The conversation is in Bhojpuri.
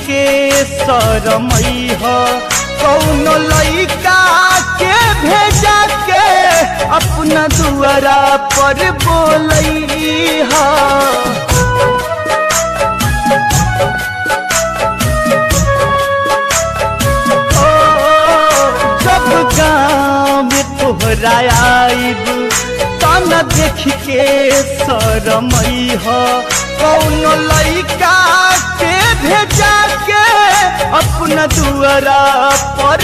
के शरमई हो कौन लइका के भेजा के अपना दुआरा पर बोलई हो। जब गाँव में तोहरा आइब तना देख के शरमई हो कौन लइका के भेजा के अपना दुआरा पर